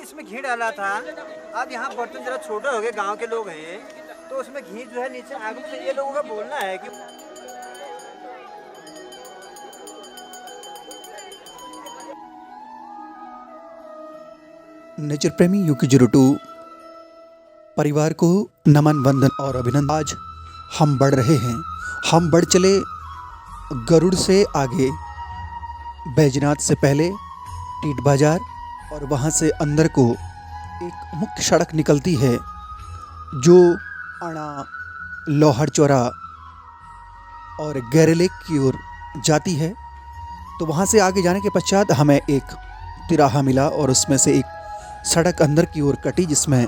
इसमें घी डाला था। अब यहाँ बर्तन जरा छोटे हो गए, गांव के लोग हैं तो उसमें घी जो है नीचे आग में, ये लोगों का बोलना है कि नेचर प्रेमी UK02 परिवार को नमन, वंदन और अभिनंदन। आज हम बढ़ रहे हैं, हम बढ़ चले गरुड़ से आगे, बैजनाथ से पहले टीट बाजार, और वहाँ से अंदर को एक मुख्य सड़क निकलती है जो अणा, लोहर चौरा और गैरलेक की ओर जाती है। तो वहाँ से आगे जाने के पश्चात हमें एक तिराहा मिला और उसमें से एक सड़क अंदर की ओर कटी जिसमें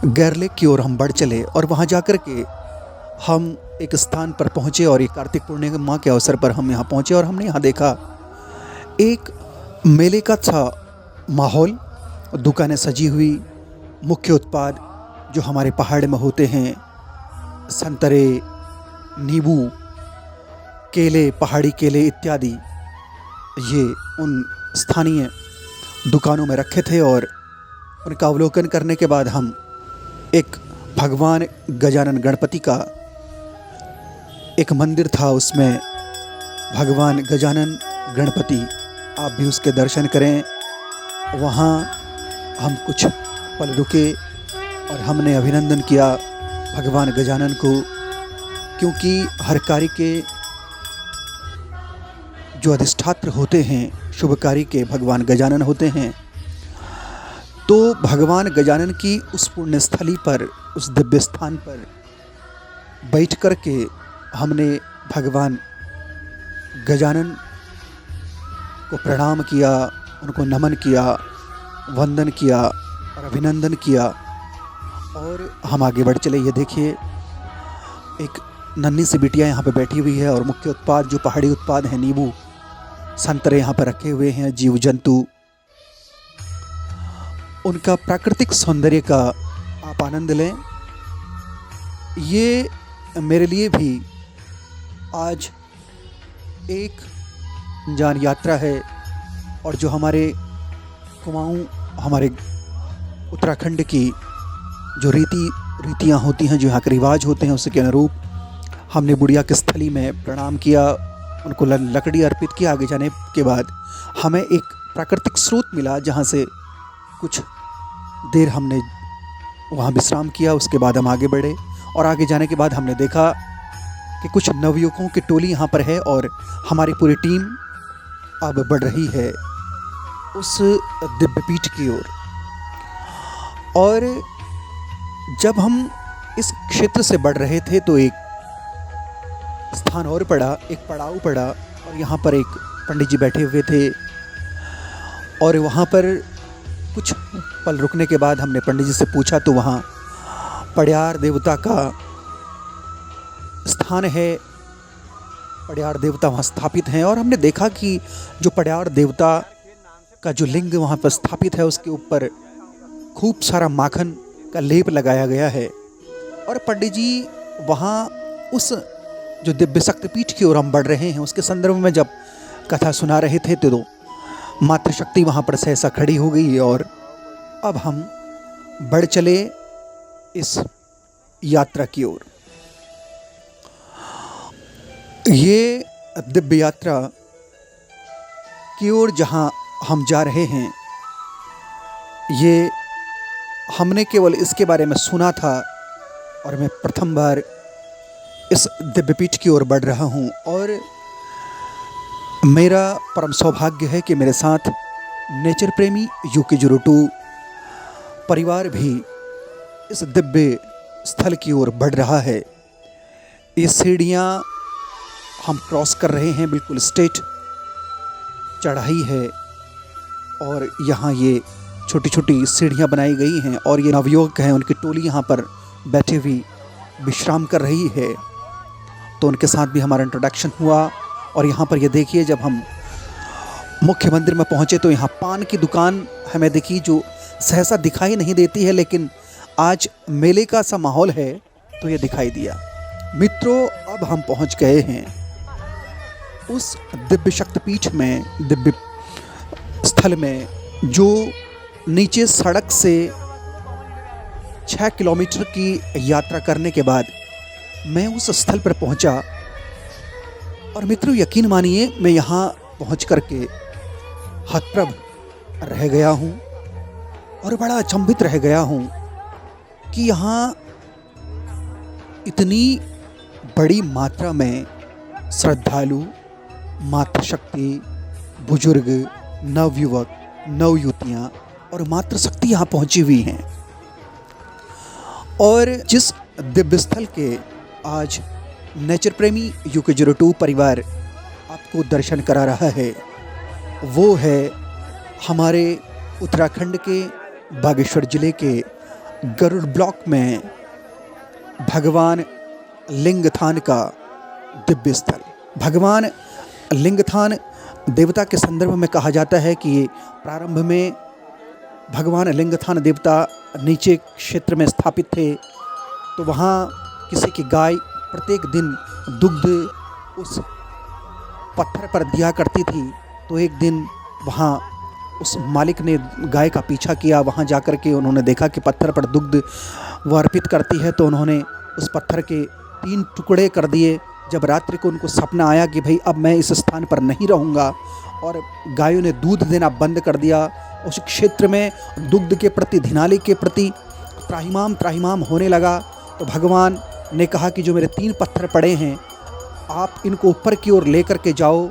गैरलेक की ओर हम बढ़ चले, और वहाँ जाकर के हम एक स्थान पर पहुँचे और एक कार्तिक पूर्णिमा के अवसर पर हम यहाँ पहुँचे और हमने यहाँ देखा एक मेले का था माहौल। दुकानें सजी हुई, मुख्य उत्पाद जो हमारे पहाड़ में होते हैं, संतरे, नींबू, केले, पहाड़ी केले इत्यादि, ये उन स्थानीय दुकानों में रखे थे। और उनका अवलोकन करने के बाद हम एक भगवान गजानन गणपति का एक मंदिर था, उसमें भगवान गजानन गणपति, आप भी उसके दर्शन करें। वहाँ हम कुछ पल रुके और हमने अभिनंदन किया भगवान गजानन को, क्योंकि हर कार्य के जो अधिष्ठात्र होते हैं, शुभकारी के भगवान गजानन होते हैं। तो भगवान गजानन की उस पुण्य स्थली पर, उस दिव्य स्थान पर बैठ कर के हमने भगवान गजानन को प्रणाम किया, उनको नमन किया, वंदन किया और अभिनंदन किया। और हम आगे बढ़ चले। ये देखिए एक नन्ही सी बिटिया यहाँ पे बैठी हुई है और मुख्य उत्पाद जो पहाड़ी उत्पाद हैं, नींबू, संतरे यहाँ पर रखे हुए हैं, जीव जंतु, उनका प्राकृतिक सौंदर्य का आप आनंद लें। ये मेरे लिए भी आज एक जान यात्रा है, और जो हमारे कुमाऊं, हमारे उत्तराखंड की जो रीतियाँ होती हैं, जो यहाँ के रिवाज होते हैं, उसके अनुरूप हमने बुढ़िया की स्थली में प्रणाम किया, उनको लकड़ी अर्पित किया। आगे जाने के बाद हमें एक प्राकृतिक स्रोत मिला जहाँ से कुछ देर हमने वहाँ विश्राम किया। उसके बाद हम आगे बढ़े और आगे जाने के बाद हमने देखा कि कुछ नवयुवकों की टोली यहाँ पर है और हमारी पूरी टीम अब बढ़ रही है उस दिव्य पीठ की ओर। और जब हम इस क्षेत्र से बढ़ रहे थे तो एक स्थान और पड़ा, एक पड़ाव पड़ा, और यहाँ पर एक पंडित जी बैठे हुए थे। और वहाँ पर कुछ पल रुकने के बाद हमने पंडित जी से पूछा तो वहाँ पड़यार देवता का स्थान है, पड़यार देवता वहाँ स्थापित हैं। और हमने देखा कि जो पड़यार देवता का जो लिंग वहाँ पर स्थापित है उसके ऊपर खूब सारा माखन का लेप लगाया गया है। और पंडित जी वहाँ उस जो दिव्य शक्तिपीठ की ओर हम बढ़ रहे हैं उसके संदर्भ में जब कथा सुना रहे थे तो मातृशक्ति वहाँ पर सहसा खड़ी हो गई। और अब हम बढ़ चले इस यात्रा की ओर। ये दिव्य यात्रा की ओर जहाँ हम जा रहे हैं, ये हमने केवल इसके बारे में सुना था और मैं प्रथम बार इस दिव्यपीठ की ओर बढ़ रहा हूँ। और मेरा परम सौभाग्य है कि मेरे साथ नेचर प्रेमी UK02 परिवार भी इस दिव्य स्थल की ओर बढ़ रहा है। ये सीढ़ियाँ हम क्रॉस कर रहे हैं, बिल्कुल स्ट्रेट चढ़ाई है और यहाँ ये छोटी छोटी सीढ़ियाँ बनाई गई हैं और ये नवयुवक हैं, उनकी टोली यहाँ पर बैठी हुई विश्राम कर रही है। तो उनके साथ भी हमारा इंट्रोडक्शन हुआ। और यहाँ पर ये देखिए जब हम मुख्य मंदिर में पहुँचे तो यहाँ पान की दुकान हमें दिखी जो सहसा दिखाई नहीं देती है, लेकिन आज मेले का सा माहौल है तो ये दिखाई दिया। मित्रों, अब हम पहुँच गए हैं उस दिव्य शक्तिपीठ में, दिव्य स्थल में जो नीचे सड़क से 6 किलोमीटर की यात्रा करने के बाद मैं उस स्थल पर पहुंचा। और मित्रों, यकीन मानिए, मैं यहाँ पहुँच कर के हतप्रभ रह गया हूँ और बड़ा अचंभित रह गया हूँ कि यहाँ इतनी बड़ी मात्रा में श्रद्धालु, मातृशक्ति, बुजुर्ग, नवयुवक, नवयुवतियाँ और मातृशक्ति यहाँ पहुँची हुई हैं। और जिस दिव्य स्थल के आज नेचर प्रेमी UK02 परिवार आपको दर्शन करा रहा है, वो है हमारे उत्तराखंड के बागेश्वर जिले के गरुड़ ब्लॉक में भगवान लिंगथान का दिव्य स्थल। भगवान लिंगथान देवता के संदर्भ में कहा जाता है कि प्रारंभ में भगवान लिंगथान देवता नीचे क्षेत्र में स्थापित थे, तो वहाँ किसी की गाय प्रत्येक दिन दुग्ध उस पत्थर पर दिया करती थी। तो एक दिन वहाँ उस मालिक ने गाय का पीछा किया, वहाँ जाकर के उन्होंने देखा कि पत्थर पर दुग्ध वो अर्पित करती है, तो उन्होंने उस पत्थर के 3 टुकड़े कर दिए। जब रात्रि को उनको सपना आया कि भाई अब मैं इस स्थान पर नहीं रहूँगा, और गायों ने दूध देना बंद कर दिया। उस क्षेत्र में दुग्ध के प्रति, धिनाली के प्रति त्राहिमाम त्राहिमाम होने लगा। तो भगवान ने कहा कि जो मेरे 3 पत्थर पड़े हैं, आप इनको ऊपर की ओर लेकर के जाओ,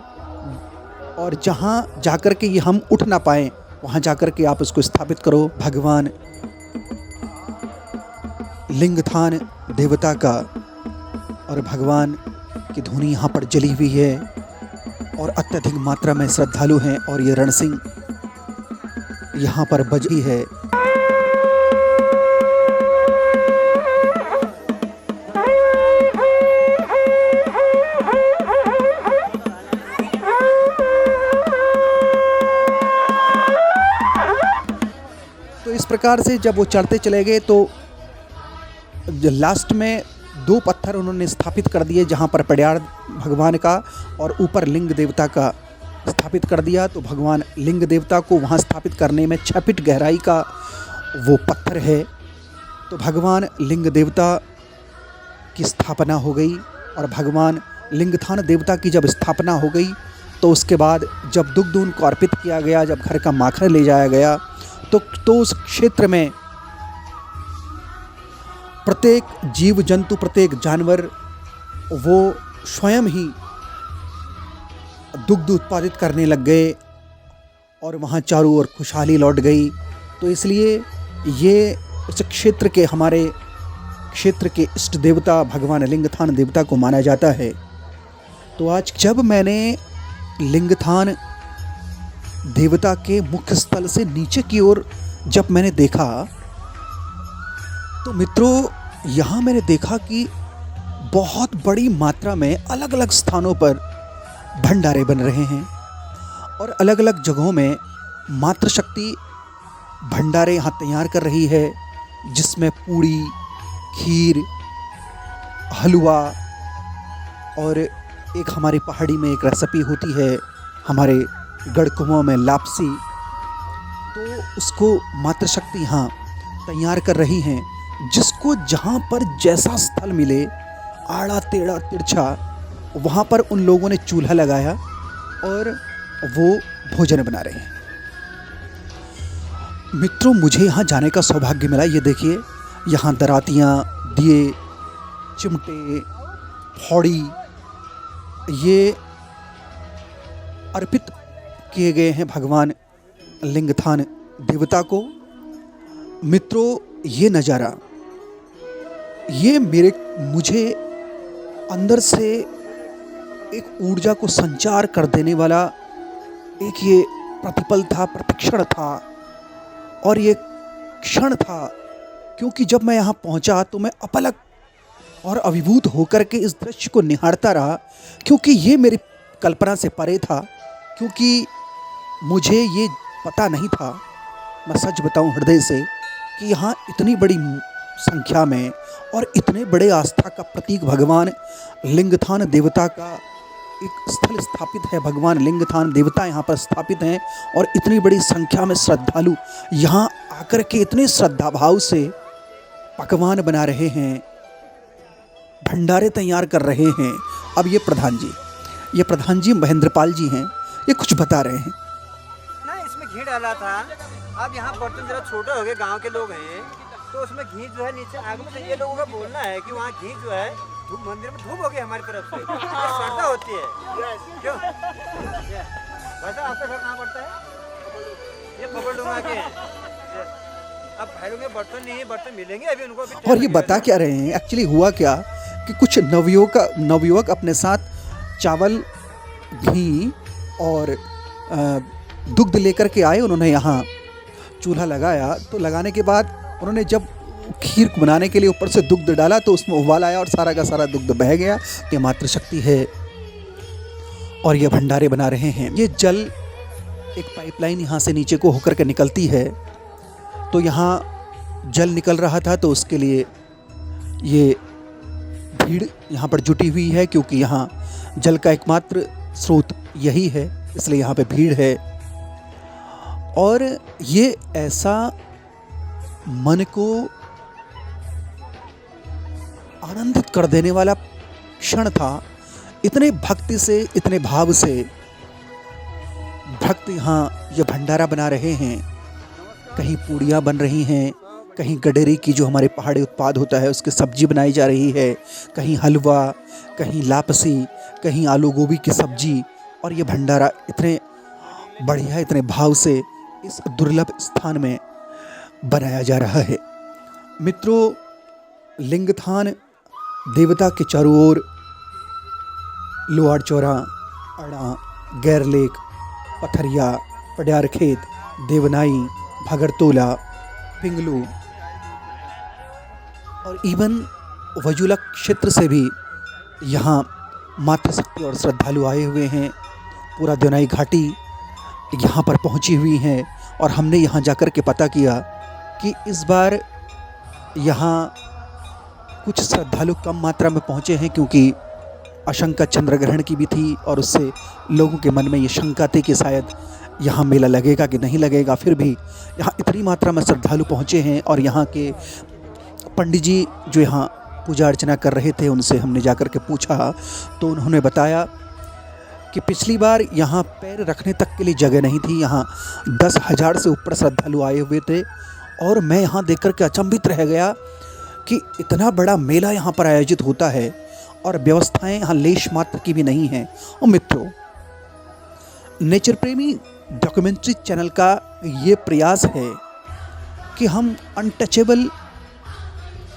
और जहाँ जाकर के ये हम उठ ना पाएँ वहाँ जाकर के आप उसको स्थापित करो। भगवान लिंगथान देवता का और भगवान की धुनी यहाँ पर जली हुई है और अत्यधिक मात्रा में श्रद्धालु हैं, और ये रणसिंह यहाँ पर बजी है। तो इस प्रकार से जब वो चढ़ते चले गए, तो लास्ट में 2 पत्थर उन्होंने स्थापित कर दिए, जहाँ पर पड़यार भगवान का और ऊपर लिंग देवता का स्थापित कर दिया। तो भगवान लिंग देवता को वहाँ स्थापित करने में 6 फीट गहराई का वो पत्थर है। तो भगवान लिंग देवता की स्थापना हो गई, और भगवान लिंगथान देवता की जब स्थापना हो गई, तो उसके बाद जब दुग्ध उनको अर्पित किया गया, जब घर का माखन ले जाया गया, तो उस क्षेत्र में प्रत्येक जीव जंतु, प्रत्येक जानवर वो स्वयं ही दुग्ध उत्पादित करने लग गए, और वहाँ चारों ओर खुशहाली लौट गई। तो इसलिए ये उस क्षेत्र के, हमारे क्षेत्र के इष्ट देवता भगवान लिंगथान देवता को माना जाता है। तो आज जब मैंने लिंगथान देवता के मुख्य स्थल से नीचे की ओर जब मैंने देखा, तो मित्रों, यहाँ मैंने देखा कि बहुत बड़ी मात्रा में अलग अलग स्थानों पर भंडारे बन रहे हैं, और अलग अलग जगहों में मातृशक्ति भंडारे यहाँ तैयार कर रही है, जिसमें पूड़ी, खीर, हलवा, और एक हमारी पहाड़ी में एक रेसिपी होती है, हमारे गढ़कुओं में लापसी। तो उसको मातृशक्ति यहाँ तैयार कर रही हैं, जिसको जहाँ पर जैसा स्थल मिले, आड़ा टेढ़ा तिरछा, वहाँ पर उन लोगों ने चूल्हा लगाया और वो भोजन बना रहे हैं। मित्रों, मुझे यहाँ जाने का सौभाग्य मिला। ये देखिए, यहाँ दरातियाँ, दिए, चिमटे, फौड़ी ये अर्पित किए गए हैं भगवान लिंगथान देवता को। मित्रों, ये नज़ारा, ये मुझे अंदर से एक ऊर्जा को संचार कर देने वाला एक ये प्रतिपल था, प्रतिक्षण था, और ये क्षण था, क्योंकि जब मैं यहाँ पहुँचा तो मैं अपलक और अभिभूत होकर के इस दृश्य को निहारता रहा, क्योंकि ये मेरी कल्पना से परे था, क्योंकि मुझे ये पता नहीं था, मैं सच बताऊं हृदय से, कि यहाँ इतनी बड़ी संख्या में और इतने बड़े आस्था का प्रतीक भगवान लिंगथान देवता का एक स्थल स्थापित है, भगवान लिंगथान देवता यहाँ पर स्थापित हैं और इतनी बड़ी संख्या में श्रद्धालु यहाँ आकर के इतने श्रद्धा भाव से पकवान बना रहे हैं, भंडारे तैयार कर रहे हैं। अब ये प्रधान जी महेंद्रपाल जी हैं, ये कुछ बता रहे हैं। ना इसमें घी डाला था। अब यहाँ बर्तन जरा छोटे हो गए, गांव के लोग हैं तो उसमें घी जो है नीचे आग में से ये लोगों का बोलना है कि वहाँ घी जो है धूप मंदिर में धूप हो गई हमारी तरफ से, ये श्रद्धा होती है। क्यों वैसा आपका घर कहाँ पड़ता है? ये पकड़ूंगा के अब भाइयों के बर्तन नहीं, बर्तन मिलेंगे अभी उनको भी। और ये बता क्या रहे हैं, एक्चुअली हुआ क्या कि कुछ नवयुवक अपने साथ चावल, घी और दुग्ध लेकर के आए। उन्होंने यहाँ चूल्हा लगाया, तो लगाने के बाद उन्होंने जब खीर बनाने के लिए ऊपर से दुग्ध डाला तो उसमें उबाल आया और सारा का सारा दुग्ध बह गया। ये मातृशक्ति है और ये भंडारे बना रहे हैं। ये जल एक पाइपलाइन यहाँ से नीचे को होकर के निकलती है, तो यहाँ जल निकल रहा था तो उसके लिए ये भीड़ यहाँ पर जुटी हुई है, क्योंकि यहाँ जल का एकमात्र स्रोत यही है, इसलिए यहाँ पे भीड़ है। और ये ऐसा मन को आनंदित कर देने वाला क्षण था। इतने भक्ति से, इतने भाव से भक्त यहाँ ये भंडारा बना रहे हैं। कहीं पूड़ियाँ बन रही हैं, कहीं गडेरी की जो हमारे पहाड़ी उत्पाद होता है उसकी सब्जी बनाई जा रही है, कहीं हलवा, कहीं लापसी, कहीं आलू गोभी की सब्जी। और ये भंडारा इतने बढ़िया, इतने भाव से इस दुर्लभ स्थान में बनाया जा रहा है। मित्रों, लिंगथान देवता के चारों ओर लोहार चौरा, अड़ा, गैरलेक, पथरिया, पड्यार खेत, देवनाई, भगरतोला, पिंगलू और इवन वजुला क्षेत्र से भी यहाँ मातृशक्ति और श्रद्धालु आए हुए हैं। पूरा देवनाई घाटी यहाँ पर पहुँची हुई हैं और हमने यहाँ जाकर के पता किया कि इस बार यहाँ कुछ श्रद्धालु कम मात्रा में पहुँचे हैं, क्योंकि आशंका चंद्र ग्रहण की भी थी और उससे लोगों के मन में ये शंका थी कि शायद यहाँ मेला लगेगा कि नहीं लगेगा। फिर भी यहाँ इतनी मात्रा में श्रद्धालु पहुँचे हैं और यहाँ के पंडित जी जो यहाँ पूजा अर्चना कर रहे थे उनसे हमने जाकर के पूछा तो उन्होंने बताया कि पिछली बार यहाँ पैर रखने तक के लिए जगह नहीं थी। यहाँ 10,000 से ऊपर श्रद्धालु आए हुए थे और मैं यहाँ देख कर के अचंभित रह गया कि इतना बड़ा मेला यहाँ पर आयोजित होता है और व्यवस्थाएं यहाँ लेश मात्र की भी नहीं हैं। और मित्रों, नेचर प्रेमी डॉक्यूमेंट्री चैनल का ये प्रयास है कि हम अनटचेबल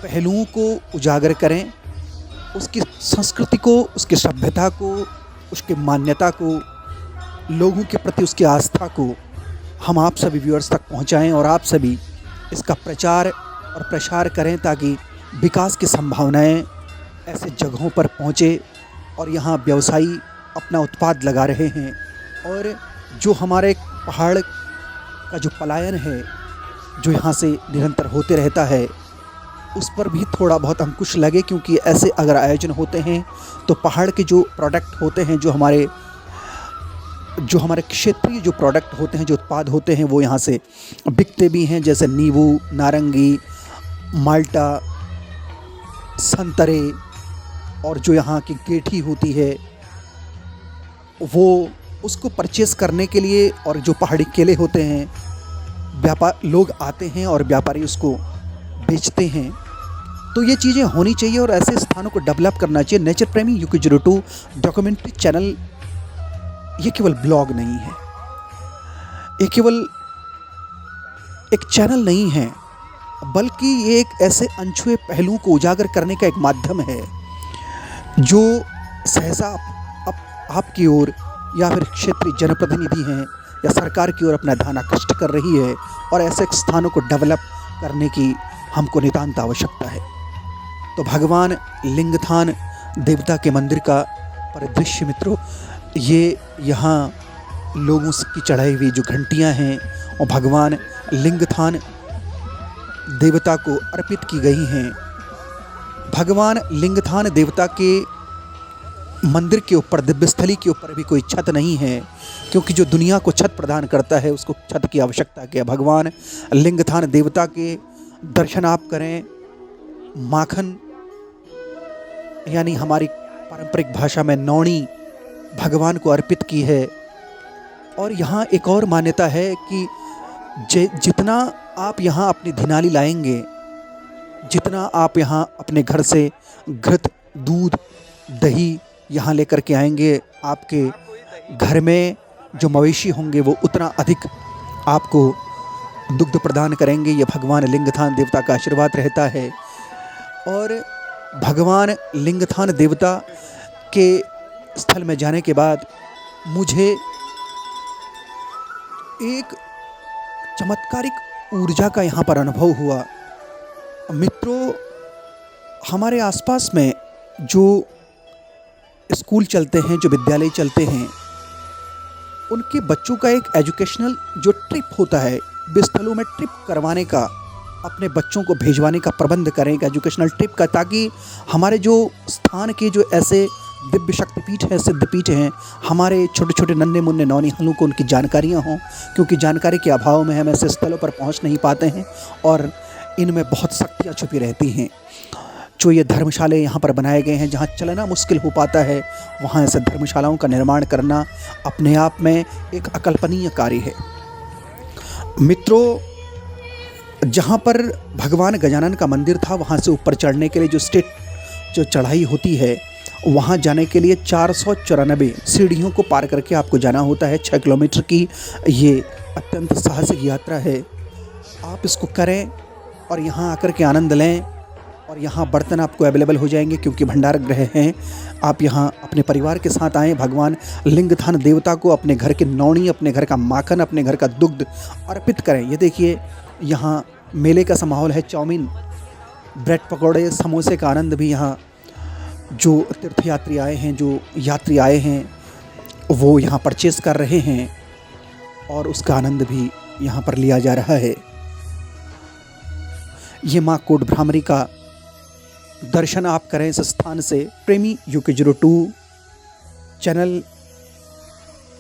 पहलुओं को उजागर करें, उसकी संस्कृति को, उसकी सभ्यता को, उसकी मान्यता को, लोगों के प्रति उसकी आस्था को हम आप सभी व्यूअर्स तक पहुंचाएं और आप सभी इसका प्रचार और प्रसार करें ताकि विकास की संभावनाएं ऐसे जगहों पर पहुंचे। और यहाँ व्यवसायी अपना उत्पाद लगा रहे हैं और जो हमारे पहाड़ का जो पलायन है जो यहाँ से निरंतर होते रहता है उस पर भी थोड़ा बहुत अंकुश लगे, क्योंकि ऐसे अगर आयोजन होते हैं तो पहाड़ के जो प्रोडक्ट होते हैं, जो हमारे क्षेत्रीय जो प्रोडक्ट होते हैं, जो उत्पाद होते हैं, वो यहाँ से बिकते भी हैं। जैसे नींबू, नारंगी, माल्टा, संतरे और जो यहाँ की गेठी होती है वो उसको परचेस करने के लिए, और जो पहाड़ी केले होते हैं लोग आते हैं और व्यापारी उसको बेचते हैं। तो ये चीज़ें होनी चाहिए और ऐसे स्थानों को डेवलप करना चाहिए। नेचर प्रेमी UK02 डॉक्यूमेंट्री चैनल ये केवल ब्लॉग नहीं है, ये केवल एक चैनल नहीं है, बल्कि ये एक ऐसे अनछुए पहलुओं को उजागर करने का एक माध्यम है जो सहसा आपकी ओर या फिर क्षेत्रीय जनप्रतिनिधि हैं या सरकार की ओर अपना ध्यान आकृष्ट कर रही है और ऐसे स्थानों को डेवलप करने की हमको नितांत आवश्यकता है। तो भगवान लिंगथान देवता के मंदिर का परिदृश्य मित्रों, ये यहाँ लोगों की चढ़ाई हुई जो घंटियाँ हैं और भगवान लिंगथान देवता को अर्पित की गई हैं। भगवान लिंगथान देवता के मंदिर के ऊपर, दिव्य स्थली के ऊपर भी कोई छत नहीं है, क्योंकि जो दुनिया को छत प्रदान करता है उसको छत की आवश्यकता क्या है। भगवान लिंगथान देवता के दर्शन आप करें। माखन यानी हमारी पारंपरिक भाषा में नौणी भगवान को अर्पित की है। और यहाँ एक और मान्यता है कि जितना आप यहाँ अपनी धिनाली लाएंगे, जितना आप यहाँ अपने घर से घृत, दूध, दही यहाँ लेकर के आएंगे, आपके घर में जो मवेशी होंगे वो उतना अधिक आपको दुग्ध प्रदान करेंगे। ये भगवान लिंगथान देवता का आशीर्वाद रहता है। और भगवान लिंगथान देवता के स्थल में जाने के बाद मुझे एक चमत्कारिक ऊर्जा का यहाँ पर अनुभव हुआ। मित्रों, हमारे आसपास में जो स्कूल चलते हैं, जो विद्यालय चलते हैं, उनके बच्चों का एक एजुकेशनल जो ट्रिप होता है, स्थलों में ट्रिप करवाने का, अपने बच्चों को भेजवाने का प्रबंध करें, एक एजुकेशनल ट्रिप का, ताकि हमारे जो स्थान के जो ऐसे दिव्य शक्तिपीठ हैं, सिद्धपीठ हैं, हमारे छोटे छोटे नन्हे मुन्ने नौनिहालों को उनकी जानकारियाँ हों, क्योंकि जानकारी के अभाव में हम ऐसे स्थलों पर पहुँच नहीं पाते हैं और इनमें बहुत शक्तियाँ छुपी रहती हैं। जो ये धर्मशालाएँ यहाँ पर बनाए गए हैं, जहाँ चलना मुश्किल हो पाता है, वहाँ ऐसे धर्मशालाओं का निर्माण करना अपने आप में एक अकल्पनीय कार्य है। मित्रों, जहाँ पर भगवान गजानन का मंदिर था, वहाँ से ऊपर चढ़ने के लिए जो चढ़ाई होती है, वहाँ जाने के लिए 494 सीढ़ियों को पार करके आपको जाना होता है। 6 किलोमीटर की ये अत्यंत साहसिक यात्रा है। आप इसको करें और यहाँ आकर के आनंद लें। और यहाँ बर्तन आपको अवेलेबल हो जाएंगे, क्योंकि भंडार गृह हैं। आप यहाँ अपने परिवार के साथ आएँ, भगवान लिंगथान देवता को अपने घर के नौणी, अपने घर का माखन, अपने घर का दुग्ध अर्पित करें। ये देखिए, यहाँ मेले का सा माहौल है। चाउमीन, ब्रेड पकौड़े, समोसे का आनंद भी यहाँ जो तीर्थयात्री आए हैं, जो यात्री आए हैं, वो यहाँ परचेस कर रहे हैं और उसका आनंद भी यहाँ पर लिया जा रहा है। ये माँ कोट भ्रामरी का दर्शन आप करें इस स्थान से। प्रेमी UK02 चैनल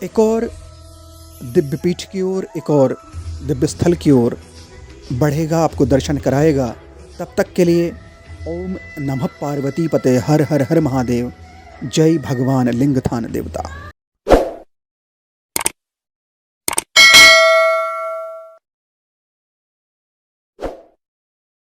एक और दिव्य पीठ की ओर, एक और दिव्य स्थल की ओर बढ़ेगा, आपको दर्शन कराएगा। तब तक के लिए ओम नमः पार्वती पते, हर हर हर महादेव। जय भगवान लिंगथान देवता।